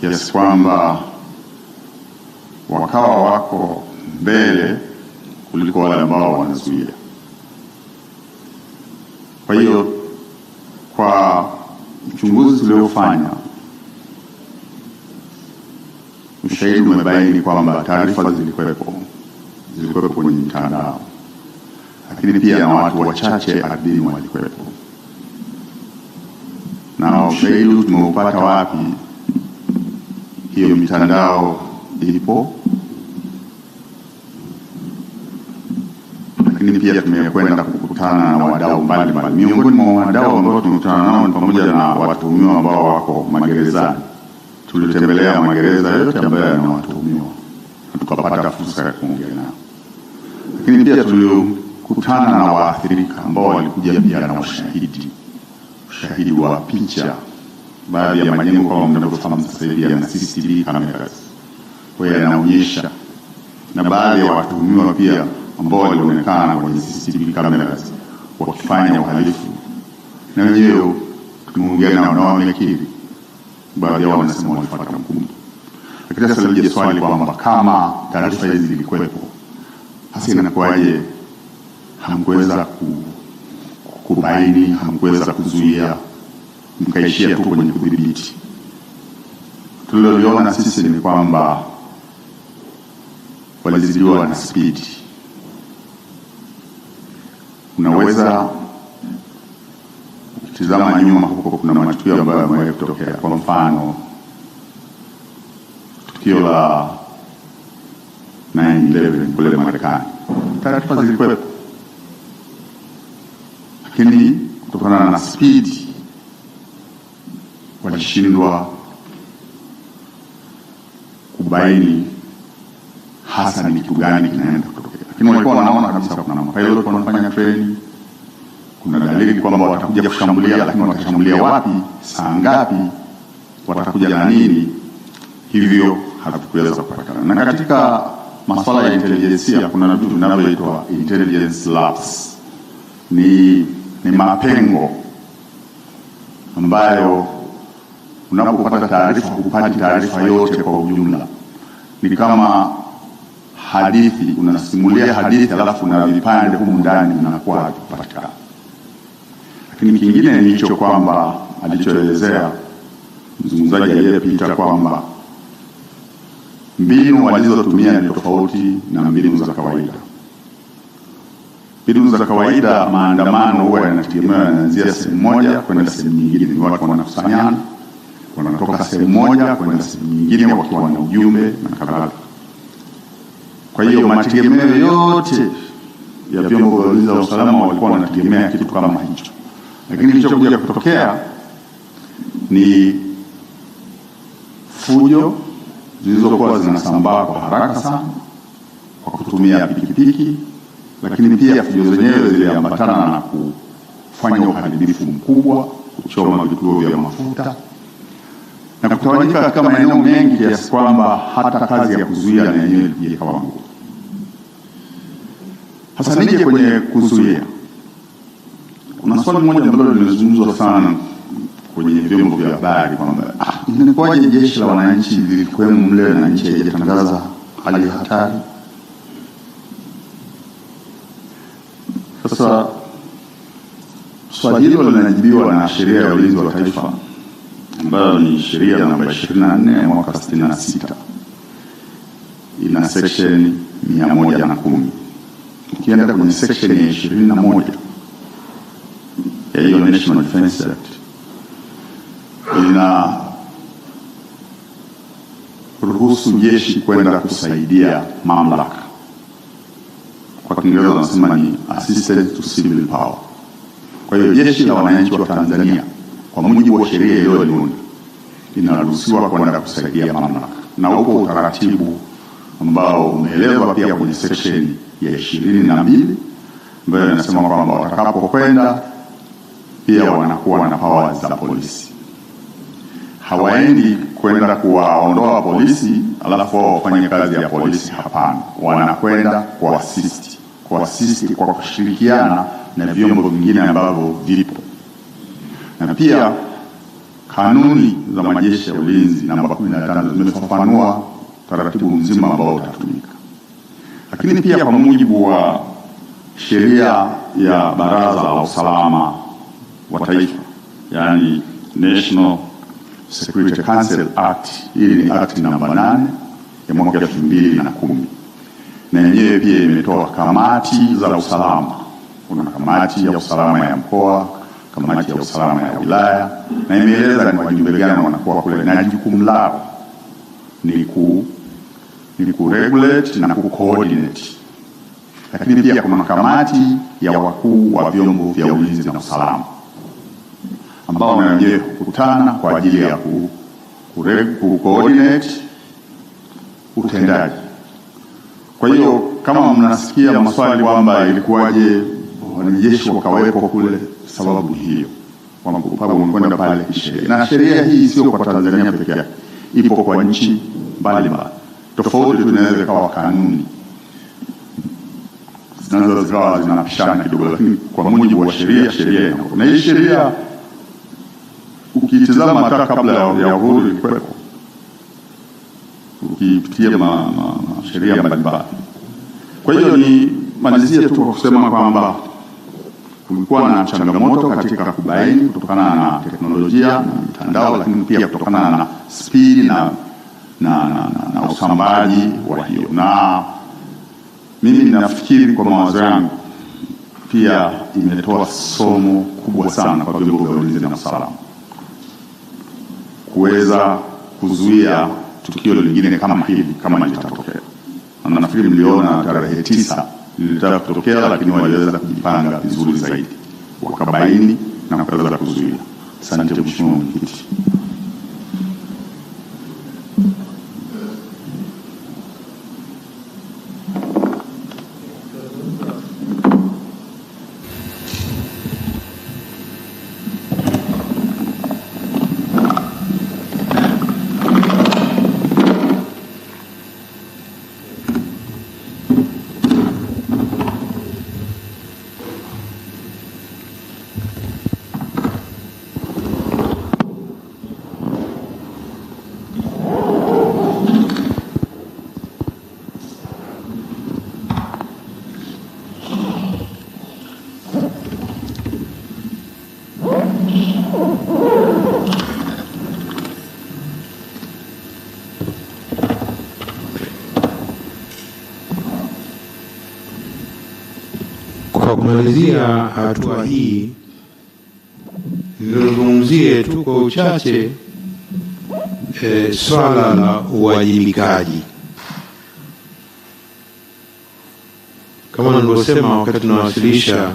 kiasi kwamba wakawa wako mbele kuliko wale ambao wanazuia. Kwa hiyo kwa uchunguzi tuliofanya, ushahidi umebaini kwamba taarifa zilikuwepo kwenye mtandao, lakini pia na watu wachache ardhini walikuwepo. Na ushahidi tumeupata wapi? Hiyo mitandao ilipo, lakini pia tumekwenda kukutana na wadau mbalimbali. Miongoni mwa wadau ambao tumekutana nao ni pamoja na watuhumiwa ambao wako magerezani. Tulitembelea magereza yote ambayo yana watuhumiwa na tukapata fursa ya kuongea nao. Lakini pia tulikutana na waathirika ambao walikuja pia na ushahidi wa picha. Baadhi ya majengo kama mnavyofahamu sasa hivi yana CCTV cameras, kwa hiyo yanaonyesha, na baadhi ya watuhumiwa pia ambao walionekana kwenye CCTV cameras wakifanya uhalifu, na wenyewe tumeongea nao na wamekiri. Baadhi yao wanasema walifuata mkumbo. Lakini sasa lije swali kwamba kama taarifa hizi zilikuwepo, hasa inakuwaje hamkuweza kubaini, hamkuweza kuzuia, mkaishia tu kwenye kudhibiti? Tuliloona sisi ni kwamba walizidiwa na speed. Unaweza kutizama nyuma huko, kuna matukio ambayo yamewahi kutokea. Kwa mfano, tukio la 9/11 kule Marekani, taarifa zilikuwepo, lakini kutokana na speed walishindwa kubaini hasa ni kitu gani kinaenda kutokea. Lakini walikuwa wanaona kabisa kuna mapilot wanafanya training, kuna dalili kwamba watakuja kushambulia, lakini watashambulia wapi, saa ngapi, watakuja na nini, hivyo hatukuweza kupata. Na katika masuala ya intelligence kuna vitu vinavyoitwa intelligence lapse. Ni mapengo ambayo unapopata taarifa hupati taarifa yote kwa ujumla. Ni kama hadithi, unasimulia hadithi alafu na vipande humu ndani vinakuwa havipatikana. Lakini kingine ni hicho kwamba alichoelezea mzungumzaji aliyepita kwamba mbinu walizotumia ni tofauti na mbinu za kawaida. Mbinu za kawaida, maandamano huwa yanategemea yanaanzia sehemu moja kwenda sehemu nyingine. Ni watu wanakusanyana, wanatoka sehemu moja kwenda sehemu nyingine wakiwa na ujumbe na kadhalika. Kwa hiyo mategemeo yote ya vyombo vya ulinzi na usalama walikuwa wanategemea kitu kama hicho. Lakini kilichokuja kutokea ni fujo zilizokuwa zinasambaa kwa haraka sana kwa kutumia pikipiki, lakini pia fujo zenyewe ziliambatana na kufanya uharibifu mkubwa, kuchoma vituo vya mafuta na kutawanyika katika maeneo mengi kiasi kwamba hata kazi ya kuzuia na yenyewe ikawa ngumu. Sasa nije kwenye kuzuia. Kuna swali moja ambalo limezungumzwa sana kwenye vyombo vya habari kwamba inakuwaje jeshi la wananchi lilikuwemo mle na nchi haijatangaza hali ya hatari? Sasa swali hilo linajibiwa na sheria ya ulinzi wa taifa ambayo ni sheria namba 24 ya mwaka 66. Ina section 110. Ukienda kwenye section ya 21 ya hiyo National Defense Act, ina ruhusu jeshi kwenda kusaidia mamlaka. Kwa Kiingereza wanasema ni assistance to civil power. Kwa hiyo jeshi la wananchi wa Tanzania kwa mujibu wa sheria hiyo inaruhusiwa kwenda kusaidia mamlaka, na uko utaratibu ambao umeelezwa pia kwenye section ya 22 ambayo inasema kwamba watakapokwenda pia wanakuwa na powers za polisi. Hawaendi kwenda kuwaondoa polisi alafu wafanye kazi ya polisi, hapana. Wanakwenda kuassist kwa kushirikiana na vyombo vingine ambavyo vipo. Na pia Kanuni za Majeshi ya Ulinzi namba 15 zimefafanua taratibu mzima ambao utatumika, lakini pia kwa mujibu wa sheria ya Baraza la Usalama wa Taifa, yani National Security Council Act, hii ni Act namba 8 ya mwaka 2010, na yenyewe pia imetoa kamati za usalama. Kuna kamati ya usalama ya mkoa, kamati ya usalama ya wilaya, na imeeleza ni wajumbe gani wanakuwa kule, na jukumu lao ni ku regulate na ku coordinate. Lakini pia kuna kamati ya wakuu wa vyombo vya ulinzi na usalama ambao na wenyewe hukutana kwa ajili ya ku coordinate utendaji. Kwa hiyo kama mnasikia maswali kwamba ilikuwaje wanajeshi wakawepo kule, sababu hiyo kwamba wamekwenda pale kisheria, na sheria hii sio kwa Tanzania pekee yake, ipo kwa nchi mbalimbali. Tofauti tunaweza kawa kanuni zinaweza zikawa zinapishana kidogo, lakini kwa mujibu wa sheria na hii sheria ukitizama hata kabla ya uhuru ilikuwepo, ukipitia sheria mbalimbali. Kwa hiyo ni malizie tu kwa kusema kwamba kulikuwa na changamoto katika kubaini kutokana na teknolojia na mitandao, lakini pia kutokana na speed na usambaji wa hiyo. Na mimi nafikiri kwa mawazo yangu pia imetoa somo kubwa sana kwa vyombo vya ulinzi na usalama kuweza kuzuia tukio lingine kama hili kama litatokea. Na nafikiri mliona tarehe 9 lilitaka kutokea, lakini waliweza kujipanga vizuri zaidi, wakabaini na kuweza kuzuia. Asante Mheshimiwa Mwenyekiti. Kwa kumalizia hatua hii, nizungumzie tu kwa uchache swala la uwajibikaji. Kama nilivyosema wakati tunawasilisha